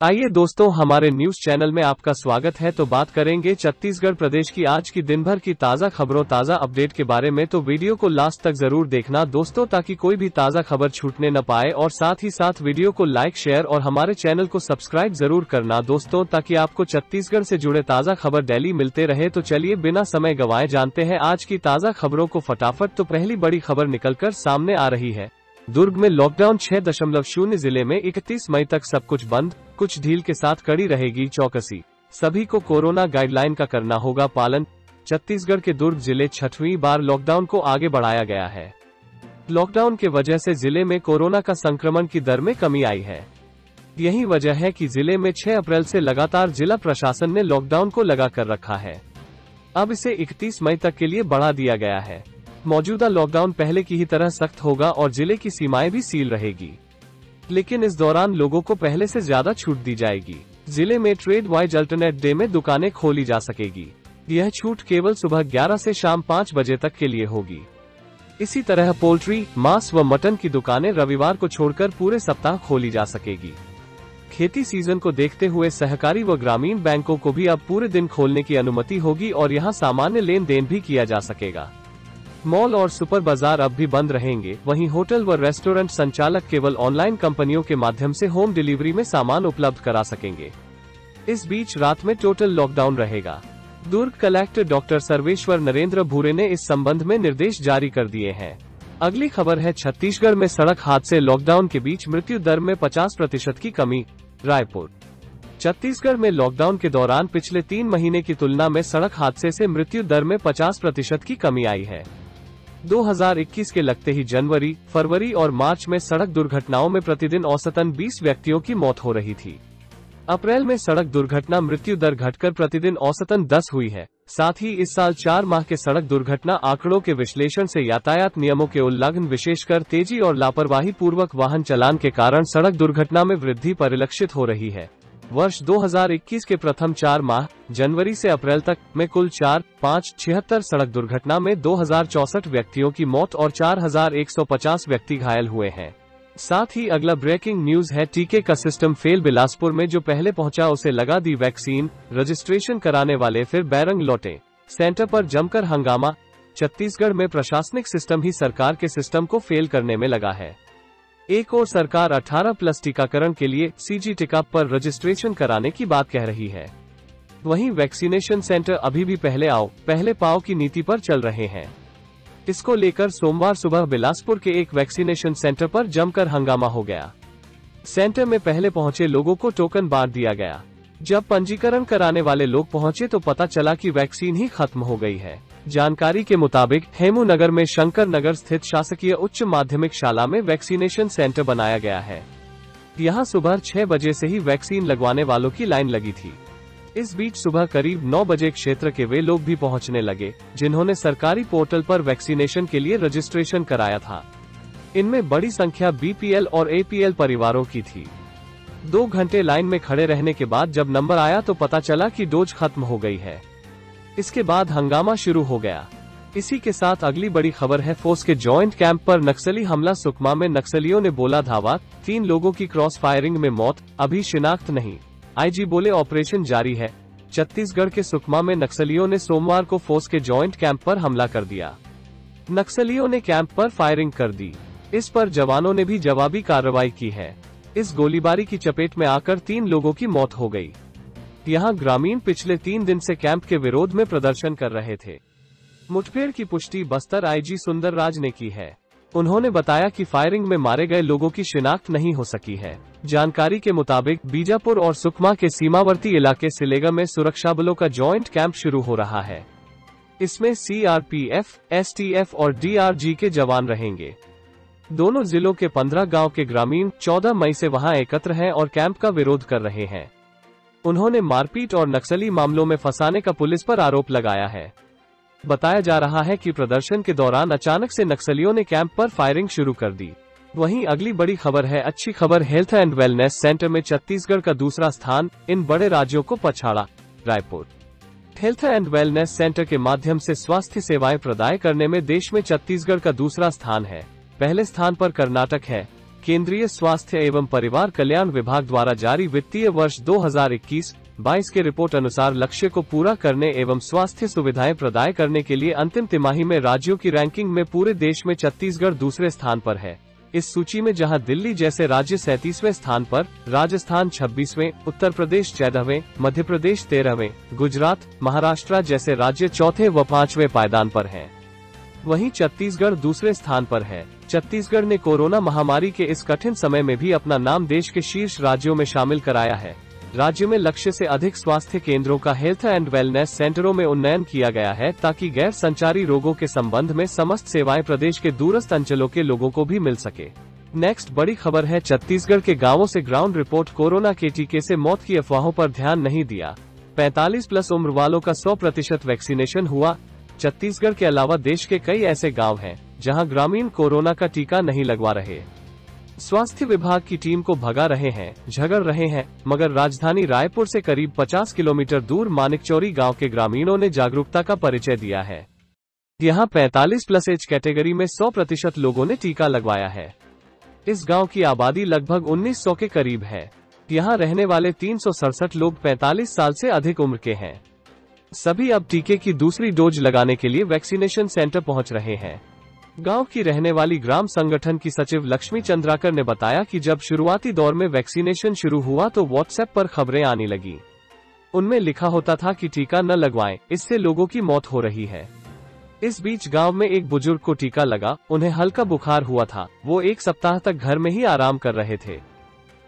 आइए दोस्तों, हमारे न्यूज चैनल में आपका स्वागत है। तो बात करेंगे छत्तीसगढ़ प्रदेश की आज की दिन भर की ताजा खबरों, ताजा अपडेट के बारे में। तो वीडियो को लास्ट तक जरूर देखना दोस्तों, ताकि कोई भी ताजा खबर छूटने न पाए। और साथ ही साथ वीडियो को लाइक, शेयर और हमारे चैनल को सब्सक्राइब जरूर करना दोस्तों, ताकि आपको छत्तीसगढ़ से जुड़े ताजा खबर डेली मिलते रहे। तो चलिए बिना समय गंवाए जानते हैं आज की ताजा खबरों को फटाफट। तो पहली बड़ी खबर निकलकर सामने आ रही है। दुर्ग में लॉकडाउन 6.0 जिले में 31 मई तक सब कुछ बंद, कुछ ढील के साथ कड़ी रहेगी चौकसी। सभी को कोरोना गाइडलाइन का करना होगा पालन। छत्तीसगढ़ के दुर्ग जिले 6वीं बार लॉकडाउन को आगे बढ़ाया गया है। लॉकडाउन के वजह से जिले में कोरोना का संक्रमण की दर में कमी आई है। यही वजह है कि जिले में 6 अप्रैल से लगातार जिला प्रशासन ने लॉकडाउन को लगा कर रखा है। अब इसे 31 मई तक के लिए बढ़ा दिया गया है। मौजूदा लॉकडाउन पहले की ही तरह सख्त होगा और जिले की सीमाएं भी सील रहेगी, लेकिन इस दौरान लोगों को पहले से ज्यादा छूट दी जाएगी। जिले में ट्रेड वाइज अल्टरनेट डे में दुकानें खोली जा सकेगी। यह छूट केवल सुबह 11 से शाम 5 बजे तक के लिए होगी। इसी तरह पोल्ट्री, मांस व मटन की दुकानें रविवार को छोड़कर पूरे सप्ताह खोली जा सकेगी। खेती सीजन को देखते हुए सहकारी व ग्रामीण बैंकों को भी अब पूरे दिन खोलने की अनुमति होगी और यहां सामान्य लेन देन भी किया जा सकेगा। मॉल और सुपर बाजार अब भी बंद रहेंगे। वहीं होटल व रेस्टोरेंट संचालक केवल ऑनलाइन कंपनियों के माध्यम से होम डिलीवरी में सामान उपलब्ध करा सकेंगे। इस बीच रात में टोटल लॉकडाउन रहेगा। दुर्ग कलेक्टर डॉक्टर सर्वेश्वर नरेंद्र भूरे ने इस संबंध में निर्देश जारी कर दिए हैं। अगली खबर है छत्तीसगढ़ में सड़क हादसे, लॉकडाउन के बीच मृत्यु दर में 50% की कमी। रायपुर। छत्तीसगढ़ में लॉकडाउन के दौरान पिछले 3 महीने की तुलना में सड़क हादसे से मृत्यु दर में 50% की कमी आई है। 2021 के लगते ही जनवरी, फरवरी और मार्च में सड़क दुर्घटनाओं में प्रतिदिन औसतन 20 व्यक्तियों की मौत हो रही थी। अप्रैल में सड़क दुर्घटना मृत्यु दर घटकर प्रतिदिन औसतन 10 हुई है। साथ ही इस साल 4 माह के सड़क दुर्घटना आंकड़ों के विश्लेषण से यातायात नियमों के उल्लंघन, विशेषकर तेजी और लापरवाही पूर्वक वाहन चलान के कारण सड़क दुर्घटना में वृद्धि परिलक्षित हो रही है। वर्ष 2021 के प्रथम 4 माह जनवरी से अप्रैल तक में कुल 4,576 सड़क दुर्घटना में 2064 व्यक्तियों की मौत और 4150 व्यक्ति घायल हुए हैं। साथ ही अगला ब्रेकिंग न्यूज है, टीके का सिस्टम फेल। बिलासपुर में जो पहले पहुंचा उसे लगा दी वैक्सीन, रजिस्ट्रेशन कराने वाले फिर बैरंग लौटे। सेंटर पर जमकर हंगामा। छत्तीसगढ़ में प्रशासनिक सिस्टम ही सरकार के सिस्टम को फेल करने में लगा है। एक और सरकार 18+ टीकाकरण के लिए सीजी टिकट पर रजिस्ट्रेशन कराने की बात कह रही है। वहीं वैक्सीनेशन सेंटर अभी भी पहले आओ पहले पाओ की नीति पर चल रहे हैं। इसको लेकर सोमवार सुबह बिलासपुर के एक वैक्सीनेशन सेंटर पर जमकर हंगामा हो गया। सेंटर में पहले पहुंचे लोगों को टोकन बांट दिया गया। जब पंजीकरण कराने वाले लोग पहुंचे तो पता चला कि वैक्सीन ही खत्म हो गई है। जानकारी के मुताबिक हेमू नगर में शंकर नगर स्थित शासकीय उच्च माध्यमिक शाला में वैक्सीनेशन सेंटर बनाया गया है। यहां सुबह 6 बजे से ही वैक्सीन लगवाने वालों की लाइन लगी थी। इस बीच सुबह करीब 9 बजे क्षेत्र के वे लोग भी पहुंचने लगे जिन्होंने सरकारी पोर्टल पर वैक्सीनेशन के लिए रजिस्ट्रेशन कराया था। इनमें बड़ी संख्या बीपीएल और एपीएल परिवारों की थी। 2 घंटे लाइन में खड़े रहने के बाद जब नंबर आया तो पता चला कि डोज खत्म हो गई है। इसके बाद हंगामा शुरू हो गया। इसी के साथ अगली बड़ी खबर है, फोर्स के जॉइंट कैंप पर नक्सली हमला। सुकमा में नक्सलियों ने बोला धावा, 3 लोगों की क्रॉस फायरिंग में मौत, अभी शिनाख्त नहीं। आईजी बोले ऑपरेशन जारी है। छत्तीसगढ़ के सुकमा में नक्सलियों ने सोमवार को फोर्स के जॉइंट कैंप पर हमला कर दिया। नक्सलियों ने कैंप पर फायरिंग कर दी। इस पर जवानों ने भी जवाबी कार्रवाई की है। इस गोलीबारी की चपेट में आकर 3 लोगों की मौत हो गई। यहां ग्रामीण पिछले 3 दिन से कैंप के विरोध में प्रदर्शन कर रहे थे। मुठभेड़ की पुष्टि बस्तर आईजी सुंदरराज ने की है। उन्होंने बताया कि फायरिंग में मारे गए लोगों की शिनाख्त नहीं हो सकी है। जानकारी के मुताबिक बीजापुर और सुकमा के सीमावर्ती इलाके सिलेगा में सुरक्षा बलों का जॉइंट कैंप शुरू हो रहा है। इसमें सीआरपीएफ, एसटीएफ और डीआरजी के जवान रहेंगे। दोनों जिलों के 15 गांव के ग्रामीण 14 मई से वहां एकत्र हैं और कैंप का विरोध कर रहे हैं। उन्होंने मारपीट और नक्सली मामलों में फंसाने का पुलिस पर आरोप लगाया है। बताया जा रहा है कि प्रदर्शन के दौरान अचानक से नक्सलियों ने कैंप पर फायरिंग शुरू कर दी। वहीं अगली बड़ी खबर है, अच्छी खबर, हेल्थ एंड वेलनेस सेंटर में छत्तीसगढ़ का दूसरा स्थान, इन बड़े राज्यों को पछाड़ा। Raipur. Health and wellness centre के माध्यम से स्वास्थ्य सेवाएं प्रदान करने में देश में छत्तीसगढ़ का दूसरा स्थान है। पहले स्थान पर कर्नाटक है। केंद्रीय स्वास्थ्य एवं परिवार कल्याण विभाग द्वारा जारी वित्तीय वर्ष 2021-22 के रिपोर्ट अनुसार लक्ष्य को पूरा करने एवं स्वास्थ्य सुविधाएं प्रदान करने के लिए अंतिम तिमाही में राज्यों की रैंकिंग में पूरे देश में छत्तीसगढ़ दूसरे स्थान पर है। इस सूची में जहां दिल्ली जैसे राज्य 37वें स्थान पर, राजस्थान 26वें, उत्तर प्रदेश 14वें, मध्य प्रदेश 13वें, गुजरात, महाराष्ट्र जैसे राज्य चौथे व 5वें पायदान पर हैं। वहीं छत्तीसगढ़ दूसरे स्थान पर है। छत्तीसगढ़ ने कोरोना महामारी के इस कठिन समय में भी अपना नाम देश के शीर्ष राज्यों में शामिल कराया है। राज्य में लक्ष्य से अधिक स्वास्थ्य केंद्रों का हेल्थ एंड वेलनेस सेंटरों में उन्नयन किया गया है ताकि गैर संचारी रोगों के संबंध में समस्त सेवाएं प्रदेश के दूरस्थ अंचलों के लोगों को भी मिल सके। नेक्स्ट बड़ी खबर है छत्तीसगढ़ के गांवों से ग्राउंड रिपोर्ट। कोरोना के टीके से मौत की अफवाहों पर ध्यान नहीं दिया। 45+ उम्र वालों का 100% वैक्सीनेशन हुआ। छत्तीसगढ़ के अलावा देश के कई ऐसे गांव हैं जहां ग्रामीण कोरोना का टीका नहीं लगवा रहे। स्वास्थ्य विभाग की टीम को भगा रहे हैं, झगड़ रहे हैं, मगर राजधानी रायपुर से करीब 50 किलोमीटर दूर मानिकचौरी गांव के ग्रामीणों ने जागरूकता का परिचय दिया है। यहां 45+ एज कैटेगरी में 100% लोगों ने टीका लगवाया है। इस गांव की आबादी लगभग 1900 के करीब है। यहां रहने वाले 367 लोग 45 साल से अधिक उम्र के हैं। सभी अब टीके की दूसरी डोज लगाने के लिए वैक्सीनेशन सेंटर पहुंच रहे हैं। गांव की रहने वाली ग्राम संगठन की सचिव लक्ष्मी चंद्राकर ने बताया कि जब शुरुआती दौर में वैक्सीनेशन शुरू हुआ तो व्हाट्सएप पर खबरें आने लगी। उनमें लिखा होता था कि टीका न लगवाएं, इससे लोगों की मौत हो रही है। इस बीच गांव में एक बुजुर्ग को टीका लगा, उन्हें हल्का बुखार हुआ था। वो 1 सप्ताह तक घर में ही आराम कर रहे थे।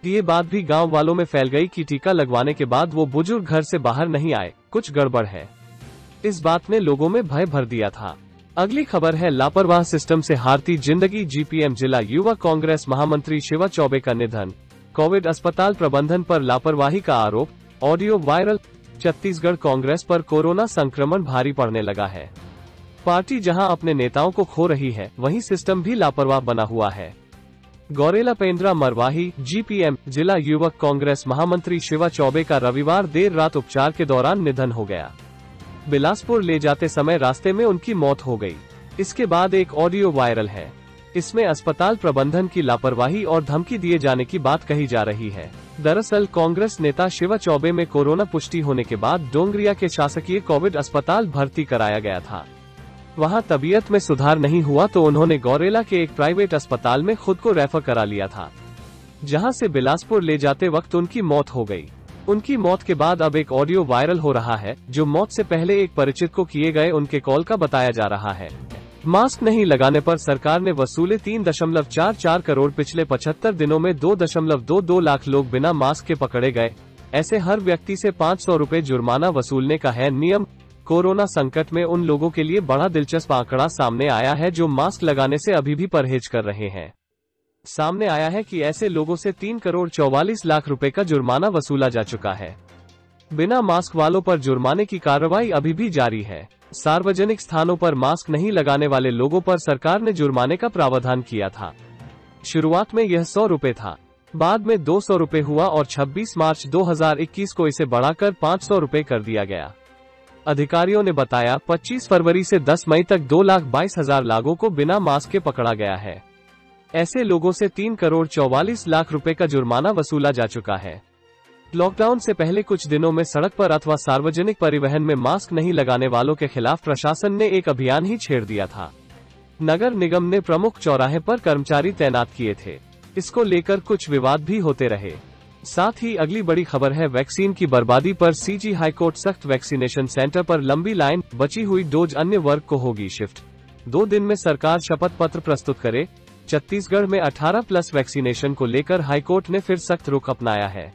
ये बात भी गांव वालों में फैल गई कि टीका लगवाने के बाद वो बुजुर्ग घर से बाहर नहीं आए, कुछ गड़बड़ है। इस बात ने लोगों में भय भर दिया था। अगली खबर है लापरवाह सिस्टम से हारती जिंदगी। जीपीएम जिला युवा कांग्रेस महामंत्री शिवा चौबे का निधन। कोविड अस्पताल प्रबंधन पर लापरवाही का आरोप, ऑडियो वायरल। छत्तीसगढ़ कांग्रेस पर कोरोना संक्रमण भारी पड़ने लगा है। पार्टी जहां अपने नेताओं को खो रही है, वहीं सिस्टम भी लापरवाह बना हुआ है। गौरेला पेंद्रा मरवाही। जीपीएम जिला युवक कांग्रेस महामंत्री शिवा चौबे का रविवार देर रात उपचार के दौरान निधन हो गया। बिलासपुर ले जाते समय रास्ते में उनकी मौत हो गई। इसके बाद एक ऑडियो वायरल है। इसमें अस्पताल प्रबंधन की लापरवाही और धमकी दिए जाने की बात कही जा रही है। दरअसल कांग्रेस नेता शिवा चौबे में कोरोना पुष्टि होने के बाद डोंगरिया के शासकीय कोविड अस्पताल भर्ती कराया गया था। वहां तबीयत में सुधार नहीं हुआ तो उन्होंने गौरेला के एक प्राइवेट अस्पताल में खुद को रेफर करा लिया था, जहां से बिलासपुर ले जाते वक्त उनकी मौत हो गई। उनकी मौत के बाद अब एक ऑडियो वायरल हो रहा है, जो मौत से पहले एक परिचित को किए गए उनके कॉल का बताया जा रहा है। मास्क नहीं लगाने पर सरकार ने वसूले 3.44 करोड़। पिछले 75 दिनों में 2.22 लाख लोग बिना मास्क के पकड़े गए। ऐसे हर व्यक्ति से 500 रुपए जुर्माना वसूलने का है नियम। कोरोना संकट में उन लोगों के लिए बड़ा दिलचस्प आंकड़ा सामने आया है जो मास्क लगाने से अभी भी परहेज कर रहे हैं। सामने आया है कि ऐसे लोगों से 3 करोड़ 44 लाख रुपए का जुर्माना वसूला जा चुका है। बिना मास्क वालों पर जुर्माने की कार्रवाई अभी भी जारी है। सार्वजनिक स्थानों पर मास्क नहीं लगाने वाले लोगों पर सरकार ने जुर्माने का प्रावधान किया था। शुरुआत में यह 100 रुपए था, बाद में 200 रुपए हुआ और 26 मार्च 2021 को इसे बढ़ाकर 500 रुपए कर दिया गया। अधिकारियों ने बताया 25 फरवरी से 10 मई तक 2,22,000 लोगों को बिना मास्क के पकड़ा गया है। ऐसे लोगों से 3 करोड़ 44 लाख रुपए का जुर्माना वसूला जा चुका है। लॉकडाउन से पहले कुछ दिनों में सड़क पर अथवा सार्वजनिक परिवहन में मास्क नहीं लगाने वालों के खिलाफ प्रशासन ने एक अभियान ही छेड़ दिया था। नगर निगम ने प्रमुख चौराहे पर कर्मचारी तैनात किए थे। इसको लेकर कुछ विवाद भी होते रहे। साथ ही अगली बड़ी खबर है वैक्सीन की बर्बादी पर सीजी हाईकोर्ट सख्त। वैक्सीनेशन सेंटर पर लंबी लाइन, बची हुई डोज अन्य वर्ग को होगी शिफ्ट। 2 दिन में सरकार शपथ पत्र प्रस्तुत करे। छत्तीसगढ़ में 18+ वैक्सीनेशन को लेकर हाईकोर्ट ने फिर सख्त रुख अपनाया है।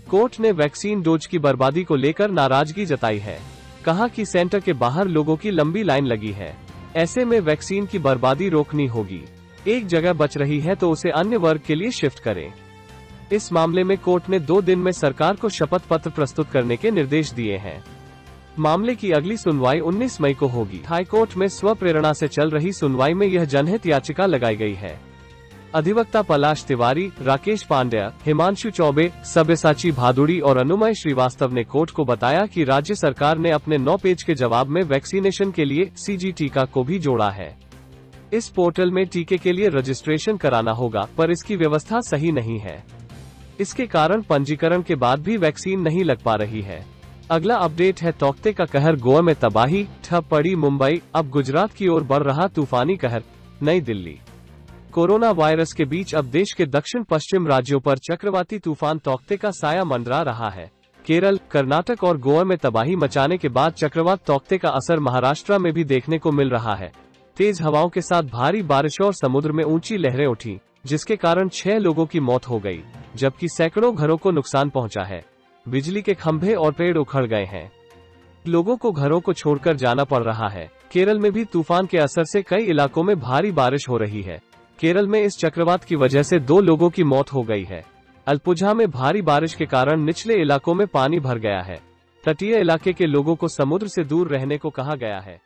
कोर्ट ने वैक्सीन डोज की बर्बादी को लेकर नाराजगी जताई है। कहा कि सेंटर के बाहर लोगों की लंबी लाइन लगी है, ऐसे में वैक्सीन की बर्बादी रोकनी होगी। एक जगह बच रही है तो उसे अन्य वर्ग के लिए शिफ्ट करें। इस मामले में कोर्ट ने 2 दिन में सरकार को शपथ पत्र प्रस्तुत करने के निर्देश दिए हैं। मामले की अगली सुनवाई 19 मई को होगी। हाईकोर्ट में स्वप्रेरणा से चल रही सुनवाई में यह जनहित याचिका लगाई गई है। अधिवक्ता पलाश तिवारी, राकेश पांड्या, हिमांशु चौबे, सब्यसाची भादुड़ी और अनुमय श्रीवास्तव ने कोर्ट को बताया कि राज्य सरकार ने अपने 9 पेज के जवाब में वैक्सीनेशन के लिए सीजी टीका को भी जोड़ा है। इस पोर्टल में टीके के लिए रजिस्ट्रेशन कराना होगा, पर इसकी व्यवस्था सही नहीं है। इसके कारण पंजीकरण के बाद भी वैक्सीन नहीं लग पा रही है। अगला अपडेट है तौकते का कहर, गोवा में तबाही, ठप पड़ी मुंबई, अब गुजरात की ओर बढ़ रहा तूफानी कहर। नई दिल्ली। कोरोना वायरस के बीच अब देश के दक्षिण पश्चिम राज्यों पर चक्रवाती तूफान तौकते का साया मंडरा रहा है। केरल, कर्नाटक और गोवा में तबाही मचाने के बाद चक्रवात तौकते का असर महाराष्ट्र में भी देखने को मिल रहा है। तेज हवाओं के साथ भारी बारिश और समुद्र में ऊंची लहरें उठी, जिसके कारण 6 लोगों की मौत हो गई, जबकि सैकड़ों घरों को नुकसान पहुंचा है। बिजली के खंभे और पेड़ उखड़ गए हैं। लोगों को घरों को छोड़कर जाना पड़ रहा है। केरल में भी तूफान के असर से कई इलाकों में भारी बारिश हो रही है। केरल में इस चक्रवात की वजह से 2 लोगों की मौत हो गई है। अल्पुझा में भारी बारिश के कारण निचले इलाकों में पानी भर गया है। तटीय इलाके के लोगों को समुद्र से दूर रहने को कहा गया है।